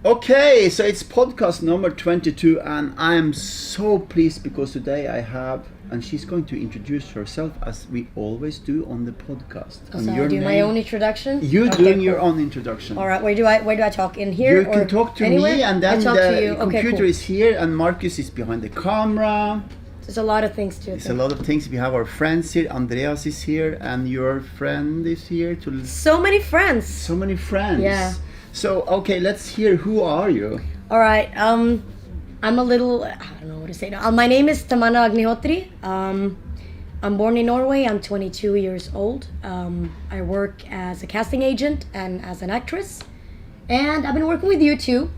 Okay, so it's podcast number 22, and I'm so pleased because today I have, and she's going to introduce herself as we always do on the podcast. So I do my own introduction? You're doing your own introduction. All right, where do I talk? In here? You can talk to anywhere? me, and then the computer cool. is here, and Marcus is behind the camera. There's a lot of things to it. There's a lot of things. We have our friends here. Andreas is here, and your friend is here. So many friends. So many friends. Yeah. So, okay, let's hear, who are you? All right, I'm a little, I don't know what to say now. My name is Tamanna Agnihotri. I'm born in Norway. I'm 22 years old. I work as a casting agent and as an actress. And I've been working with you too.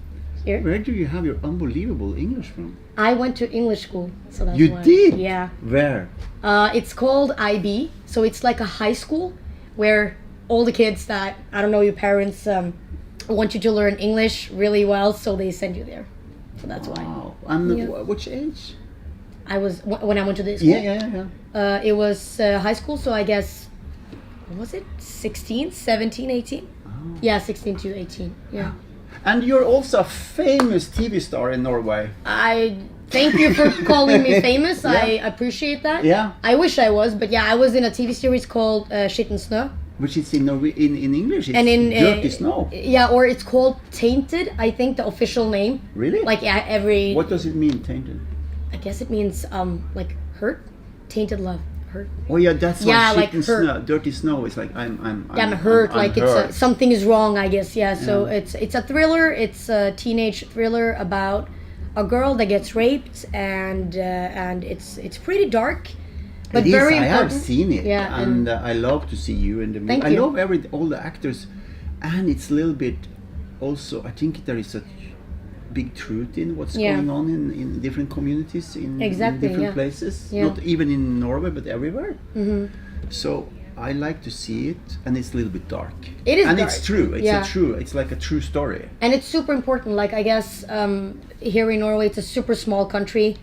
Here. Where do you have your unbelievable English from? I went to English school, so that's You why. did? Yeah. Where? It's called IB, so it's like a high school where all the kids that, I don't know, your parents want you to learn English really well, so they send you there. So that's why. Wow. And which age? I was, when I went to this school? Yeah. It was high school, so I guess, what was it? 16, 17, 18? Oh. Yeah, 16 to 18, yeah. And you're also a famous TV star in Norway. I thank you for calling me famous. Yeah. I appreciate that. Yeah. I wish I was, but yeah, I was in a TV series called Skitten Snø. Which is in English, it's And in Dirty Snow. Yeah, or it's called Tainted, I think the official name. Really? Like every... What does it mean, tainted? I guess it means like hurt, tainted love, hurt. Oh yeah, that's why like Skitten Snø, Dirty Snow is like I'm hurt. I'm like hurt. it's something is wrong, I guess. Yeah. So it's a thriller. It's a teenage thriller about a girl that gets raped, and it's pretty dark. But it very is. I important. have seen it, Yeah, and I love to see you in the movie. Thank I you. love all the actors, and it's a little bit. Also, I think there is a big truth in what's going on in different communities in different places. Yeah. Not even in Norway, but everywhere. Mm-hmm. So I like to see it, and it's a little bit dark. It is, and dark. It's true. It's It's like a true story. And it's super important. Like I guess here in Norway, it's a super small country.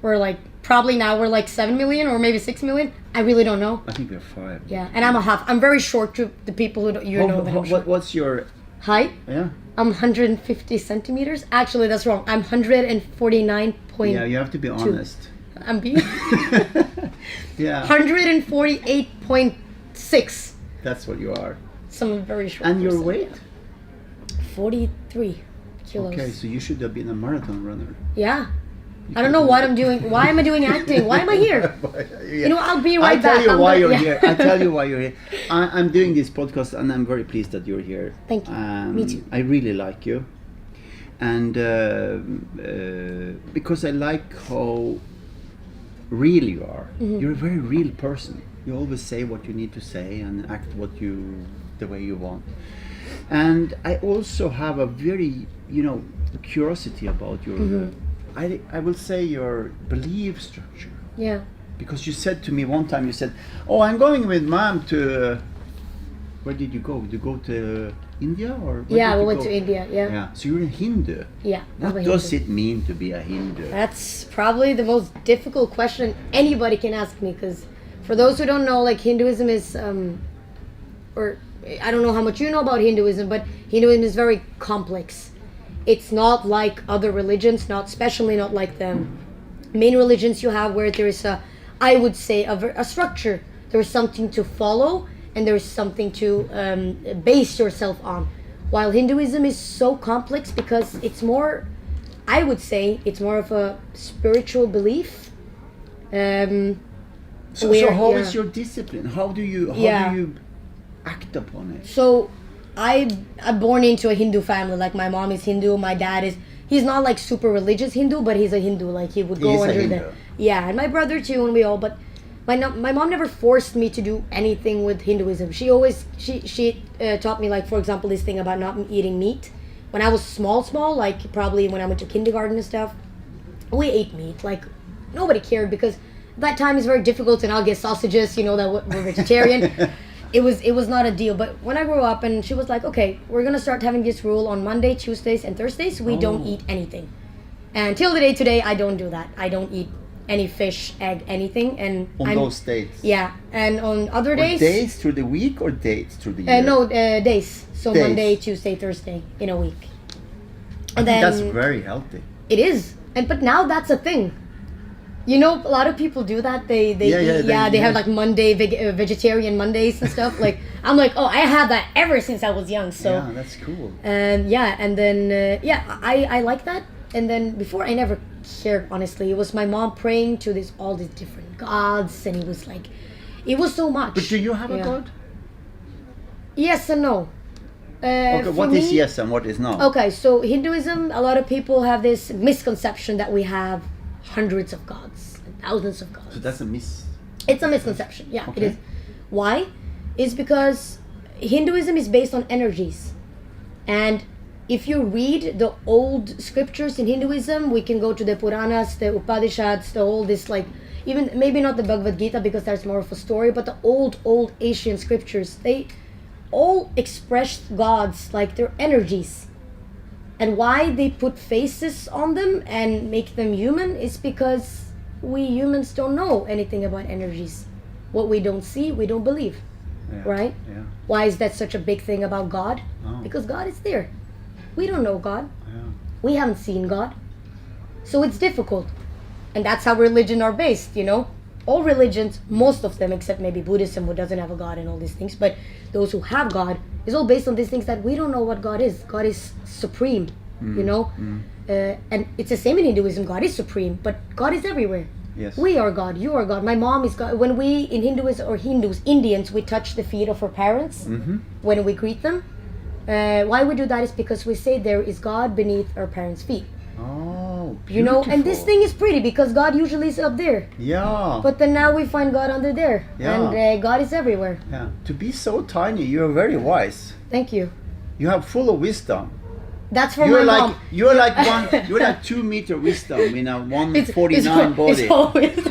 We're like probably now we're like 7 million or maybe 6 million. I really don't know. I think we're 5. Yeah, and I'm a half. I'm very short to the people who know that I'm short. What's your height? Yeah. I'm 150 centimeters. Actually, that's wrong. I'm 149. Yeah, you have to be honest. I'm being. Yeah. 148.6. That's what you are. Some very short. And your person, weight? Yeah. 43 kilos. Okay, so you should have been a marathon runner. Yeah. I don't know what I'm doing. Why am I doing acting? Why am I here? You know, I'll be right back. I'll tell you why you're here. I'll tell you why you're here. I'm doing this podcast, and I'm very pleased that you're here. Thank you. Me too. I really like you. And because I like how real you are. Mm-hmm. You're a very real person. You always say what you need to say and act the way you want. And I also have a very, curiosity about your... I will say your belief structure. Yeah. Because you said to me one time, you said, "Oh, I'm going with Mom to." Where did you go? Did you go to India or? Yeah, we went to India. Yeah. Yeah. So you're a Hindu. Yeah. What does it mean to be a Hindu? That's probably the most difficult question anybody can ask me, because for those who don't know, like Hinduism is, or I don't know how much you know about Hinduism, but Hinduism is very complex. It's not like other religions, especially not like the main religions you have, where there is I would say a structure. There's something to follow, and there's something to base yourself on. While Hinduism is so complex because it's more, I would say, it's more of a spiritual belief. So how is your discipline? How do you act upon it? So I'm born into a Hindu family. Like my mom is Hindu, my dad is. He's not like super religious Hindu, but he's a Hindu. Like he would go under the. Yeah, and my brother too, and we all. But my mom never forced me to do anything with Hinduism. She always she taught me, like, for example, this thing about not eating meat. When I was small, like probably when I went to kindergarten and stuff, we ate meat. Like nobody cared, because that time is very difficult, and I'll get sausages. That we're vegetarian. It was not a deal. But when I grew up, and she was like, okay, we're gonna start having this rule on Monday, Tuesdays, and Thursdays. We don't eat anything. And until the day today, I don't do that. I don't eat any fish, egg, anything. And on those days. Yeah, and on other days. Days through the week or dates through the year? No, days. So days. Monday, Tuesday, Thursday in a week. And I think then that's very healthy. it is, but now that's a thing. You know, a lot of people do that. They have like Monday vegetarian Mondays and stuff. Like I'm like, oh, I had that ever since I was young. So yeah, that's cool. And then I like that. And then before I never cared, honestly. It was my mom praying to all these different gods, and it was so much. But do you have a god? Yes and no. Okay, what is yes and what is no? Okay, so Hinduism, a lot of people have this misconception that we have hundreds of gods and thousands of gods. So that's It's a misconception, yeah, okay. It is. Why? It's because Hinduism is based on energies. And if you read the old scriptures in Hinduism, we can go to the Puranas, the Upanishads, all this, like, even maybe not the Bhagavad Gita because that's more of a story, but the old Asian scriptures, they all expressed gods like their energies. And why they put faces on them and make them human is because we humans don't know anything about energies. What we don't see, we don't believe. Yeah. Right? Yeah. Why is that such a big thing about God? Oh. Because God is there. We don't know God. Yeah. We haven't seen God. So it's difficult. And that's how religion are based, you know? All religions, most of them, except maybe Buddhism, who doesn't have a God and all these things, but those who have God, is all based on these things that we don't know what God is. God is supreme, you know? And it's the same in Hinduism. God is supreme, but God is everywhere. Yes. We are God, you are God, my mom is God. When we, in Hinduism or Indians, we touch the feet of our parents when we greet them. Why we do that is because we say there is God beneath our parents' feet. Oh, beautiful. You know, and this thing is pretty because God usually is up there. Yeah. But then now we find God under there. Yeah. And God is everywhere. Yeah. To be so tiny, you are very wise. Thank you. You have full of wisdom. That's for my mom. You're like 2 meter wisdom in a 149 body. It's always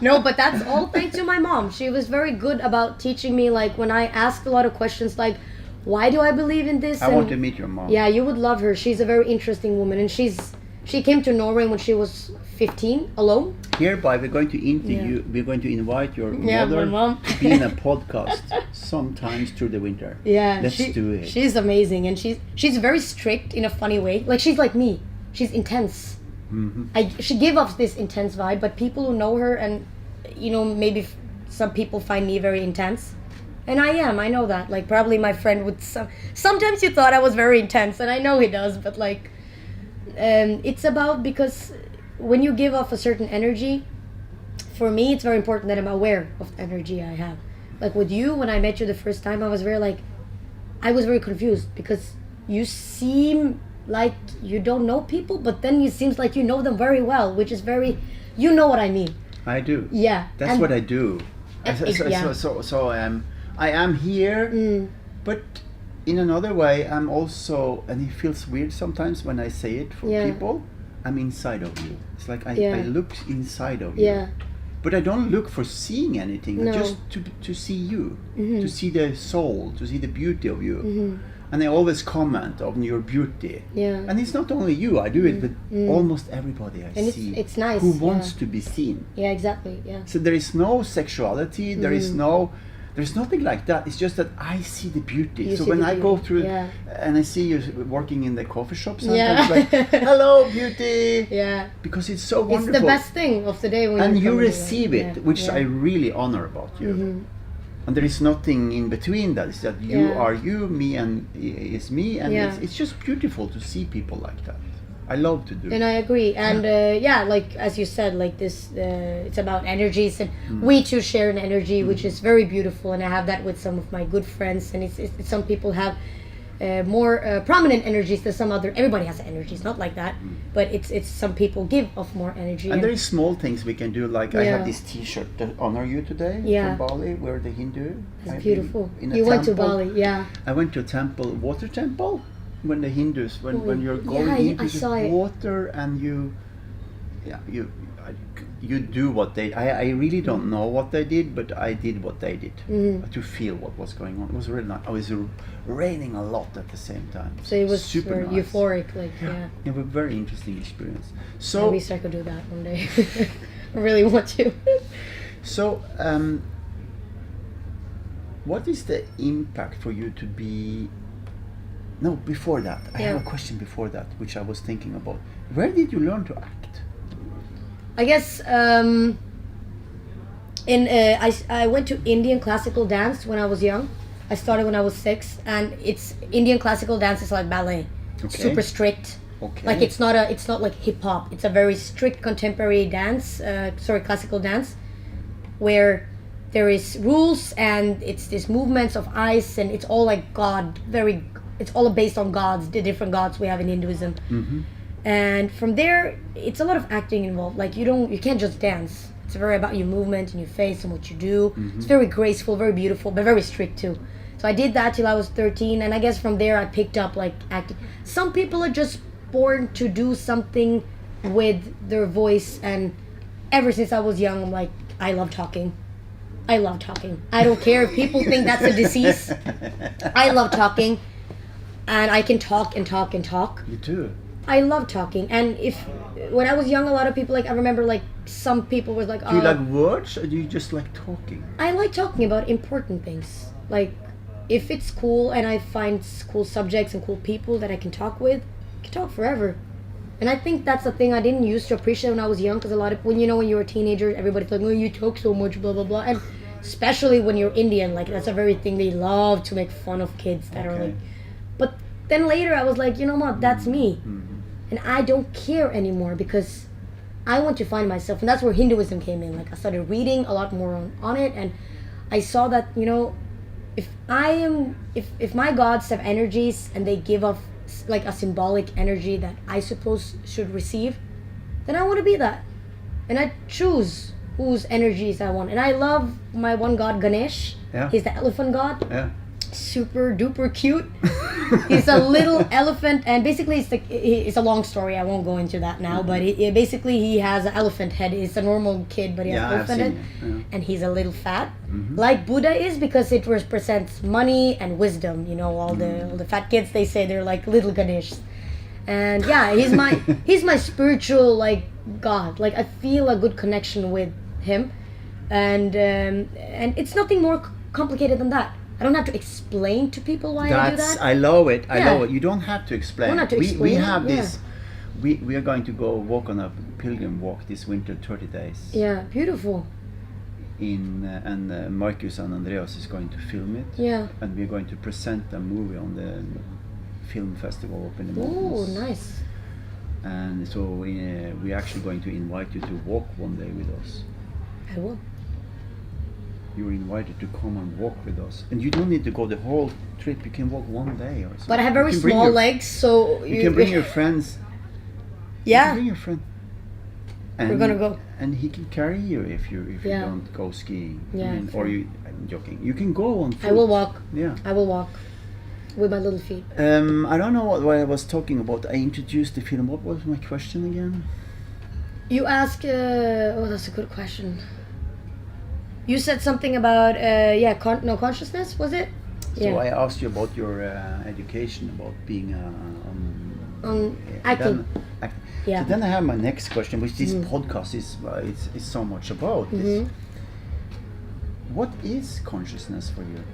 No, but that's all thanks to my mom. She was very good about teaching me, like when I asked a lot of questions like, why do I believe in this? I want to meet your mom. Yeah, you would love her. She's a very interesting woman, and she came to Norway when she was 15 alone. Hereby, we're going to interview. We're going to invite your my mother mom. to be in a podcast sometimes through the winter. Yeah, let's do it. She's amazing, and she's very strict in a funny way. Like she's like me. She's intense. She gives off this intense vibe, but people who know her, and you know, maybe some people find me very intense. And I know that. Like, probably my friend would... Sometimes you thought I was very intense, and I know he does, but, like... it's about... Because when you give off a certain energy, for me, it's very important that I'm aware of the energy I have. Like, with you, when I met you the first time, I was very confused, because you seem like you don't know people, but then it seems like you know them very well, which is very... You know what I mean. I do. Yeah. That's what I do. I am here, but in another way, I'm also, and it feels weird sometimes when I say it for people, I'm inside of you. It's like I look inside of you. Yeah. But I don't look for seeing anything, No. just to see you, to see the soul, to see the beauty of you. And I always comment on your beauty. Yeah. And it's not only you, I do it with almost everybody I And see it's nice, who wants to be seen. Yeah, exactly, yeah. So there is no sexuality, there's nothing like that. It's just that I see the beauty. You so see when the I go beauty, through yeah. and I see you working in the coffee shop sometimes, like, hello, beauty. Yeah. Because it's so wonderful. It's the best thing of the day when and you come receive in. it, which I really honor about you. And there is nothing in between that. It's that you are you, me and is me, and it's just beautiful to see people like that. I love to do. And I agree. And like as you said, like this, it's about energies, and we too share an energy, which is very beautiful. And I have that with some of my good friends. And it's some people have more prominent energies than some other. Everybody has energies, not like that, but it's some people give off more energy. And there is small things we can do. Like I have this T-shirt to honor you today from Bali. We're the Hindu. That's beautiful. In a You went to temple. Bali, yeah. I went to a temple, water temple. When the Hindus, when you're going into the water and you do what they. I really don't know what they did, but I did what they did to feel what was going on. It was really nice. I was raining a lot at the same time. So it was super nice. Euphoric, like yeah. It was a very interesting experience. So I wish I could do that one day. I really want to. So, what is the impact for you to be No, before that, I have a question before that, which I was thinking about. Where did you learn to act? I guess I went to Indian classical dance when I was young. I started when I was 6, and it's Indian classical dance is like ballet. Okay. Super strict. Okay. Like it's not like hip hop. It's a very strict contemporary dance. Classical dance, where there is rules and it's these movements of ice, and it's all like God. It's all based on gods, the different gods we have in Hinduism. Mm-hmm. And from there, it's a lot of acting involved. Like you can't just dance. It's very about your movement and your face and what you do. Mm-hmm. It's very graceful, very beautiful, but very strict too. So I did that till I was 13, and I guess from there I picked up like acting. Some people are just born to do something with their voice, and ever since I was young, I'm like, I love talking. I love talking. I don't care if people think that's a disease. I love talking. And I can talk and talk and talk. You too. I love talking. And when I was young, a lot of people, like, I remember, like, some people were like, do you like words, or do you just like talking? I like talking about important things. Like, if it's cool and I find cool subjects and cool people that I can talk with, I can talk forever. And I think that's the thing I didn't used to appreciate when I was young, because a lot of, when you were a teenager, everybody's like, oh, you talk so much, blah, blah, blah. And especially when you're Indian, like, that's a very thing they love to make fun of kids that are like, but then later I was like, you know what, that's me. Mm-hmm. And I don't care anymore, because I want to find myself. And that's where Hinduism came in. Like, I started reading a lot more on it, and I saw that, if my gods have energies and they give off like a symbolic energy that I suppose should receive, then I want to be that. And I choose whose energies I want. And I love my one god, Ganesh. Yeah. He's the elephant god. Yeah. Super duper cute. He's a little elephant, and basically it's a long story. I won't go into that now, but basically he has an elephant head. He's a normal kid, but he has an elephant head, and he's a little fat, like Buddha is, because it represents money and wisdom. All the fat kids, they say they're like little Ganesh, and yeah, he's my spiritual like god. Like, I feel a good connection with him, and it's nothing more complicated than that. I don't have to explain to people why I do that. I love it. I love it. You don't have to explain. Don't have to explain. We have this. We are going to go walk on a pilgrim walk this winter, 30 days. Yeah, beautiful. And Marcus and Andreas is going to film it. Yeah. And we're going to present a movie on the film festival up in the Oh, mountains. nice. And so we're actually going to invite you to walk one day with us. I will. You're invited to come and walk with us, and you don't need to go the whole trip. You can walk one day or something. But I have very small legs, so you can bring your friends. Yeah. You can bring your friend. And, we're gonna go. And he can carry you if you don't go skiing. Yeah. I'm joking. You can go on foot. I will walk. Yeah. I will walk with my little feet. I don't know what I was talking about. I introduced the film. What was my question again? You asked. That's a good question. You said something about consciousness, was it? So I asked you about your education, about being acting. Yeah. So then I have my next question, which this podcast is so much about. Is, what is consciousness for you?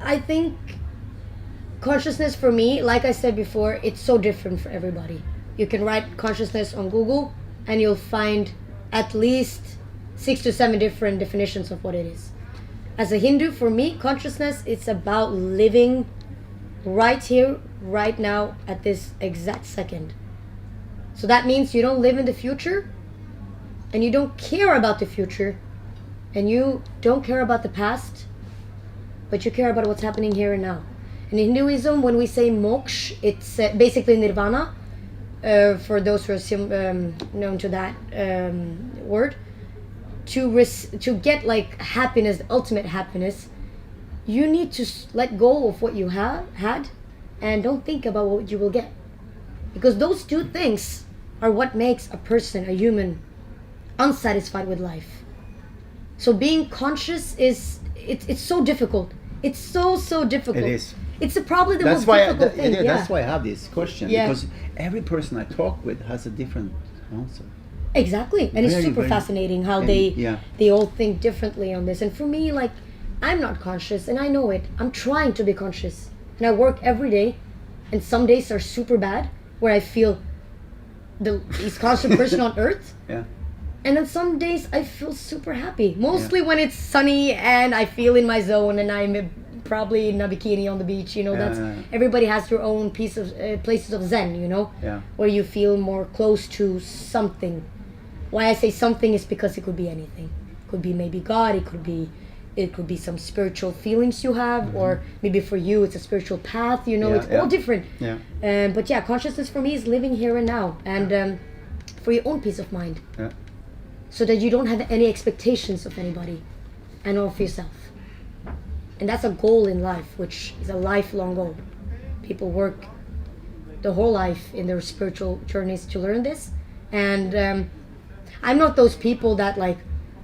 I think consciousness for me, like I said before, it's so different for everybody. You can write consciousness on Google, and you'll find at least 6 to 7 different definitions of what it is. As a Hindu, for me, consciousness, it's about living right here, right now, at this exact second. So that means you don't live in the future, and you don't care about the future, and you don't care about the past, but you care about what's happening here and now. In Hinduism, when we say moksha, it's basically nirvana, for those who are known to that word. To get like happiness, the ultimate happiness, you need to let go of what you had and don't think about what you will get, because those two things are what makes a person, a human, unsatisfied with life. So being conscious it's so difficult. It's so difficult. It is. It's probably the most difficult thing. That's why I have this question, Yeah. because every person I talk with has a different answer. Exactly, and it's super fascinating how they all think differently on this. And for me, like, I'm not conscious, and I know it. I'm trying to be conscious. and I work every day, and some days are super bad where I feel the least conscious person on earth. Yeah. And then some days I feel super happy. Mostly when it's sunny and I feel in my zone and I'm probably in a bikini on the beach. You know, everybody has their own piece of places of zen. You know, where you feel more close to something. Why I say something is because it could be anything. It could be maybe God. It could be some spiritual feelings you have, or maybe for you it's a spiritual path. You know, it's all different. Yeah. But yeah, consciousness for me is living here and now, and for your own peace of mind. Yeah. So that you don't have any expectations of anybody and of yourself. And that's a goal in life, which is a lifelong goal. People work the whole life in their spiritual journeys to learn this. And I'm not those people that like,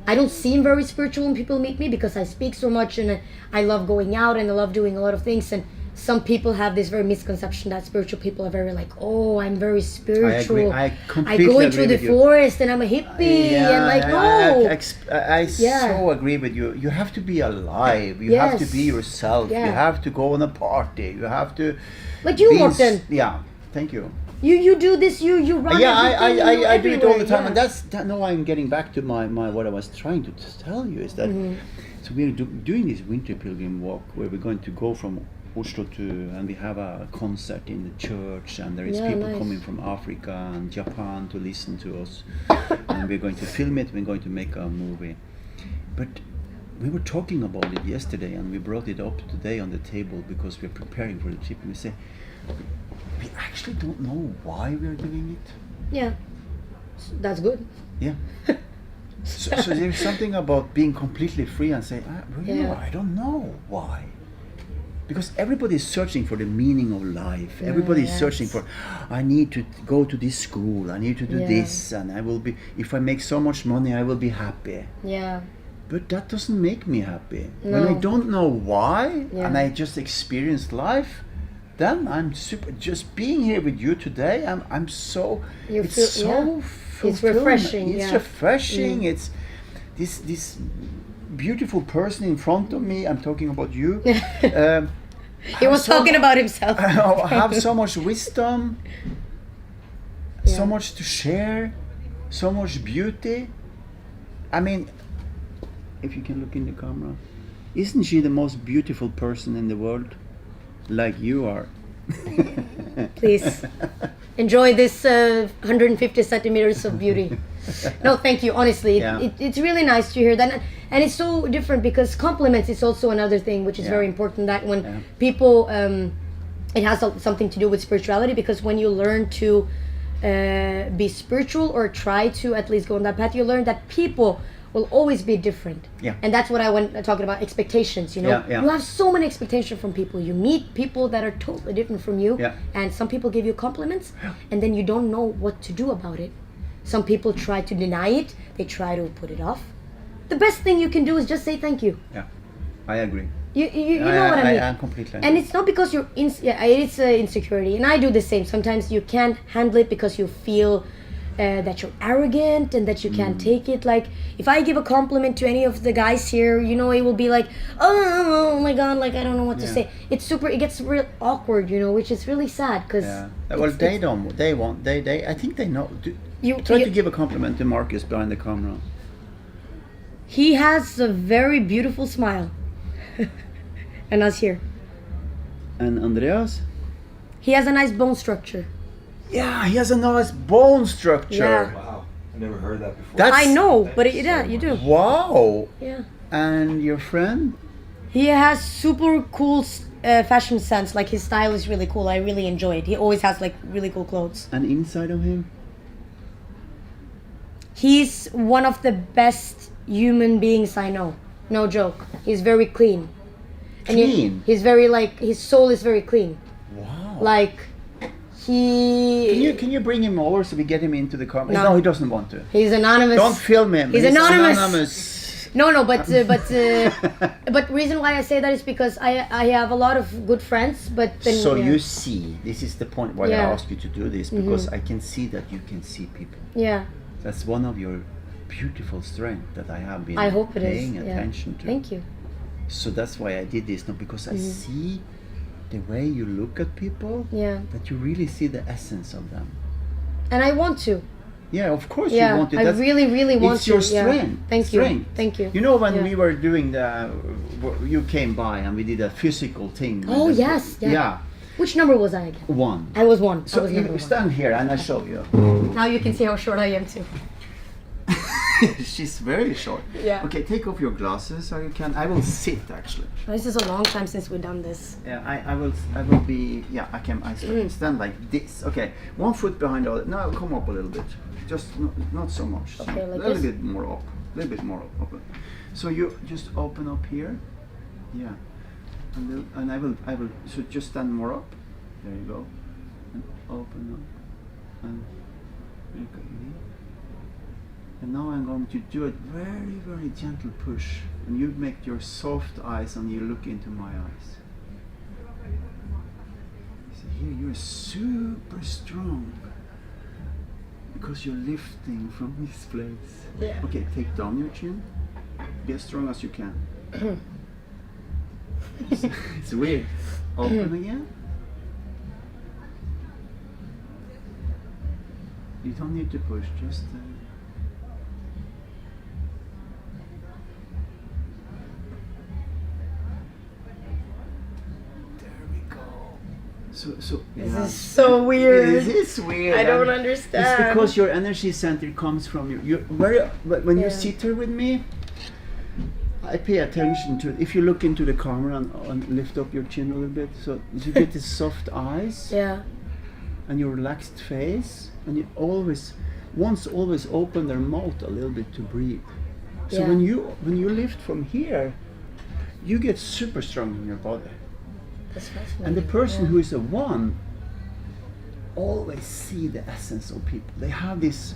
I don't seem very spiritual when people meet me because I speak so much and I love going out and I love doing a lot of things. And some people have this very misconception that spiritual people are very like, oh, I'm very spiritual. I completely go agree into the with you. forest and I'm a hippie and like, no. I so agree with you. You have to be alive. You have to be yourself. You have to go on a party. You have to. Like you, Morten. Yeah. Thank you. You do this. You run. Yeah, I do it all the time, and that's now I'm getting back to my what I was trying to tell you is that so we're doing this winter pilgrim walk where we're going to go from Oslo and we have a concert in the church, and there is people coming from Africa and Japan to listen to us, and we're going to film it. We're going to make a movie, but we were talking about it yesterday, and we brought it up today on the table because we're preparing for the trip. And we say we actually don't know why we're doing it. Yeah, that's good. Yeah. So there's something about being completely free and say, I don't know why. Because everybody is searching for the meaning of life. Everybody is searching for, I need to go to this school, I need to do this, and I will be, if I make so much money, I will be happy. Yeah. But that doesn't make me happy. No. When I don't know why, and I just experienced life, then I'm super, just being here with you today, I'm so, it's refreshing. It's refreshing, it's this beautiful person in front of me, I'm talking about you. He was talking about himself. I have so much wisdom, so much to share, so much beauty. I mean, if you can look in the camera, isn't she the most beautiful person in the world? Like you are. Please enjoy this 150 centimeters of beauty. No, thank you. Honestly, it's really nice to hear that, and it's so different because compliments is also another thing which is very important. That when people, it has something to do with spirituality, because when you learn to be spiritual or try to at least go on that path, you learn that people will always be different. Yeah. And that's what I went talking about, expectations, you know. You have so many expectations from people. You meet people that are totally different from you, and some people give you compliments, and then you don't know what to do about it. Some people try to deny it, they try to put it off. The best thing you can do is just say thank you. Yeah, I agree. You know what I mean? I completely agree. And it's not because you're it's insecurity, and I do the same. Sometimes you can't handle it because you feel that you're arrogant and that you can't take it. Like if I give a compliment to any of the guys here, you know, it will be like, oh my god, like I don't know what to say. It gets real awkward, you know, which is really sad because well, I think they know. Try to give a compliment to Marcus behind the camera. He has a very beautiful smile. And us here. And Andreas? He has a nice bone structure. Yeah, he has a nice bone structure. Yeah. Wow, I never heard that before. I know, but you do. Wow. Yeah. And your friend? He has super cool fashion sense. Like his style is really cool. I really enjoy it. He always has like really cool clothes. And inside of him? He's one of the best human beings I know. No joke. He's very clean. Clean? He's very like, his soul is very clean. Wow. Like, Can you bring him over so we get him into the car? No, he doesn't want to. He's anonymous. Don't film him. He's anonymous. No, but reason why I say that is because I have a lot of good friends, but then so you see, this is the point why I asked you to do this, because I can see that you can see people. Yeah. That's one of your beautiful strengths that I have been paying attention to. Thank you. So that's why I did this, not because I see the way you look at people, Yeah. that you really see the essence of them. And I want to. Yeah, of course Yeah, you want to. I really, really want it's your to. Yeah. strength. Thank strength. you. Thank you. You know, when Yeah. we were doing you came by and we did a physical thing. Oh, yes, yeah. Yeah. Which number was I again? 1. I was 1. So I was you number 1. stand here and I show you. Now you can see how short I am too. She's very short. Yeah. Okay, take off your glasses so you can. I will sit actually. This is a long time since we've done this. Yeah, I will be. Yeah, I can. I stand like this. Okay, 1 foot behind the other. No, come up a little bit. Just not so much. Okay, a like little this? bit more up. A little bit more open. So you just open up here. Yeah. And I will. So just stand more up. There you go. And open up. And look at me. And now I'm going to do a very, very gentle push. And you make your soft eyes and you look into my eyes. See here, you're super strong. Because you're lifting from this place. Yeah. Okay, take down your chin. Be as strong as you can. It's weird. Open again. You don't need to push, just there we go. So This is so weird. It is weird. I don't and understand. It's because your energy center comes from you. You're very, when you Yeah. sit here with me, I pay attention to it. If you look into the camera and lift up your chin a little bit, so you get these soft eyes Yeah. and your relaxed face, and you always open their mouth a little bit to breathe. So Yeah. when you lift from here, you get super strong in your body. That's fascinating. And the person yeah. who is a 1 always see the essence of people. They have this,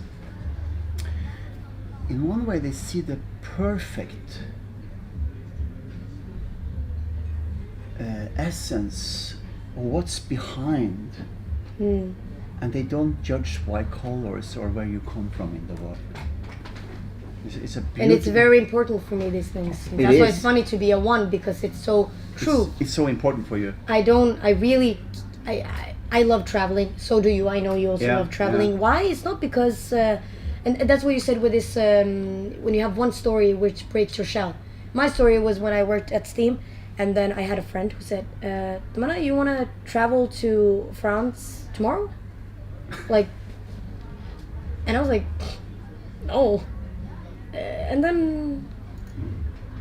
in one way they see the perfect essence of what's behind, and they don't judge by colors or where you come from in the world. It's a beautiful, And it's very important for me, these things. It That's why is. it's funny to be a 1, because it's so true. It's so important for you. I love traveling. So do you. I know you also Yeah, love traveling. yeah. Why? It's not because, and that's what you said with this, when you have one story which breaks your shell. My story was when I worked at Steam, and then I had a friend who said, Tamanna, you want to travel to France tomorrow? Like, and I was like, no. And then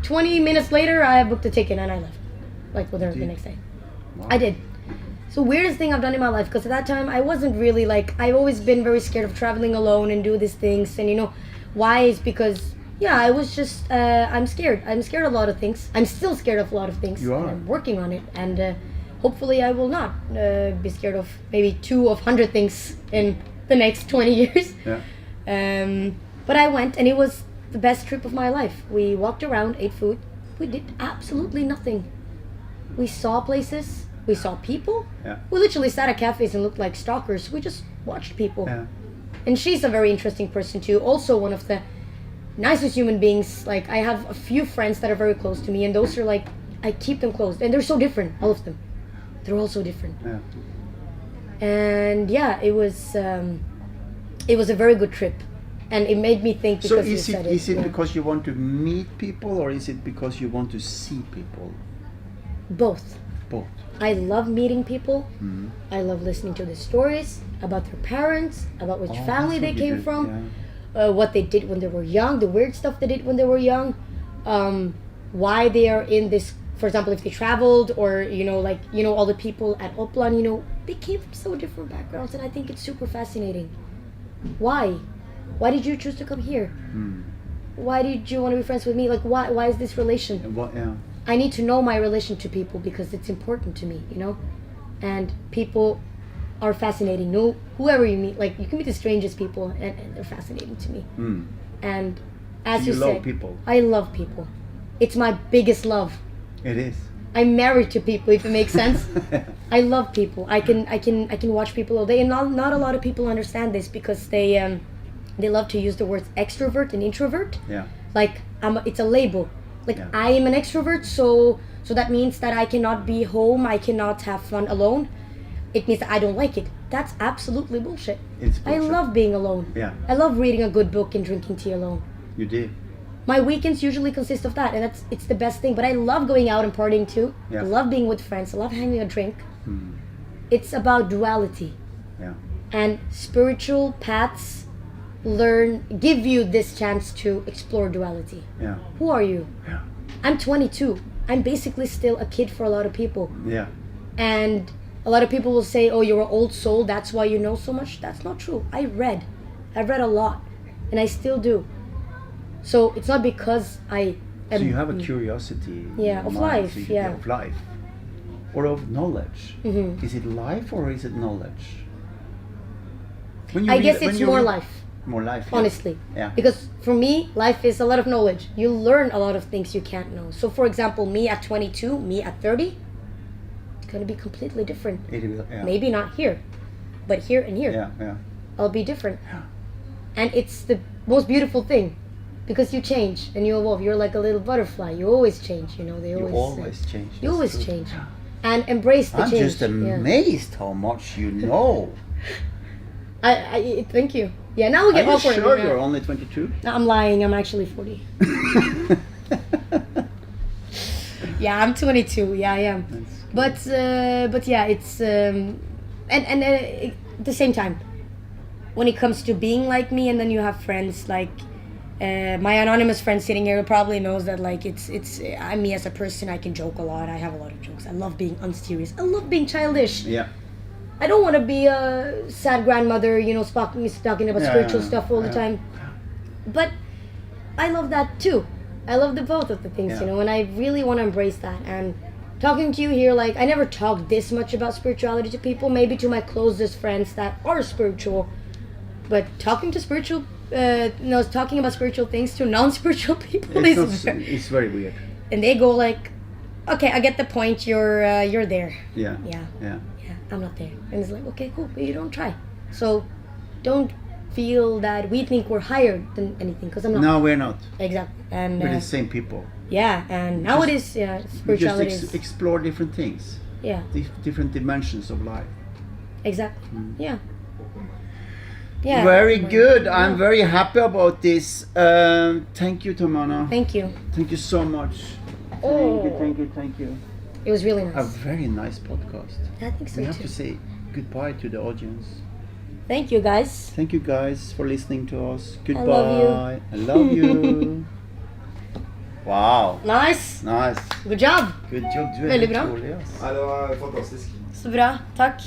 20 minutes later, I booked a ticket and I left. Like with her the next day. Wow. I did. So weirdest thing I've done in my life, because at that time I wasn't really like, I've always been very scared of traveling alone and do these things. And you know, why is because, yeah, I was just, I'm scared. I'm scared of a lot of things. I'm still scared of a lot of things. You are. I'm working on it. And hopefully I will not be scared of maybe 2 of 100 things in the next 20 years. Yeah. But I went, and it was the best trip of my life. We walked around, ate food. We did absolutely nothing. We saw places. We saw people. Yeah. We literally sat at cafes and looked like stalkers. We just watched people. Yeah. And she's a very interesting person too. Also one of the nicest human beings. Like, I have a few friends that are very close to me, and those are like, I keep them close. And they're so different, all of them. They're all so different. Yeah. And yeah, it was a very good trip. And it made me think, because So you is said it, is it yeah. because you want to meet people, or is it because you want to see people? Both. Both. I love meeting people. Mm-hmm. I love listening to their stories about their parents, about which Oh, family that's they what you came do, from, yeah. what they did when they were young, the weird stuff they did when they were young, why they are in this. For example, if they traveled, or all the people at Opland, they came from so different backgrounds, and I think it's super fascinating. Why? Why did you choose to come here? Why did you want to be friends with me? Like, why is this relation? And what? Yeah. I need to know my relation to people, because it's important to me, And people are fascinating. No, whoever you meet, like, you can meet the strangest people, and they're fascinating to me. And as You you love said, people. I love people. It's my biggest love. It is. I'm married to people, if it makes sense. I love people. I can watch people all day, and not a lot of people understand this, because they love to use the words extrovert and introvert. Yeah. Like, it's a label. Like, Yeah. I am an extrovert, so So that means that I cannot be home, I cannot have fun alone. It means that I don't like it. That's absolutely bullshit. It's I bullshit. love being alone. Yeah. I love reading a good book and drinking tea alone. You do. My weekends usually consist of that, and it's the best thing. But I love going out and partying too. Yeah. I love being with friends. I love having a drink. Hmm. It's about duality. Yeah. And spiritual paths give you this chance to explore duality. Yeah. Who are you? Yeah. I'm 22. I'm basically still a kid for a lot of people. Yeah. And a lot of people will say, oh, you're an old soul, that's why you know so much. That's not true. I've read a lot, and I still do. So it's not because I am... So you have a curiosity in Yeah, your of mind, life, so yeah. Of life. Or of knowledge. Mhm. Is it life or is it knowledge? When you I read- guess when it's you more read- life, More life, yeah. honestly. Yeah. Because for me, life is a lot of knowledge. You learn a lot of things you can't know. So for example, me at 22, me at 30, it's going to be completely different. It will, yeah. Maybe not here, but here and here. Yeah, yeah. I'll be different. Yeah. And it's the most beautiful thing, because you change and you evolve. You're like a little butterfly. You always change, you know. They You always always change. you That's always true. change. And embrace the I'm change. just amazed how much you know. I thank you. Yeah, now we Are get you awkward. sure yeah. you're only 22? No, I'm lying. I'm actually 40. Yeah, I'm 22. Yeah, I am. But yeah, it's and at the same time, when it comes to being like me, and then you have friends like my anonymous friend sitting here probably knows that like it's I'm me as a person. I can joke a lot. I have a lot of jokes. I love being unserious. I love being childish. Yeah. I don't want to be a sad grandmother, you know, talking about spiritual stuff all the yeah. time. But I love that too. I love the both of the things, Yeah. you know, and I really want to embrace that. And talking to you here, like, I never talk this much about spirituality to people, maybe to my closest friends that are spiritual. But talking to talking about spiritual things to non-spiritual people It's very weird. and they go like, okay, I get the point, you're there. Yeah. Yeah. Yeah. Yeah, I'm not there. And it's like, okay, cool, but you don't try. So don't feel that we think we're higher than anything, because I'm not. No, we're not. Exactly. And We're the same people. yeah, and nowadays, yeah, We spirituality just is, explore different things. yeah, Different dimensions of life. exactly. Yeah. Yeah. Very good. Yeah. I'm very happy about this. Thank you, Tamanna. Thank you. Thank you so much. Oh. Thank you. It was really A nice. very nice podcast. I think so We have too. to say goodbye to the audience. Thank you, guys. Thank you guys for listening to us. Goodbye. love you. I love you. Wow. Nice. Nice. Good job. Good job. Du är Väldigt bra. rolig, ass. Ja, det var fantastisk. Så bra. Tack.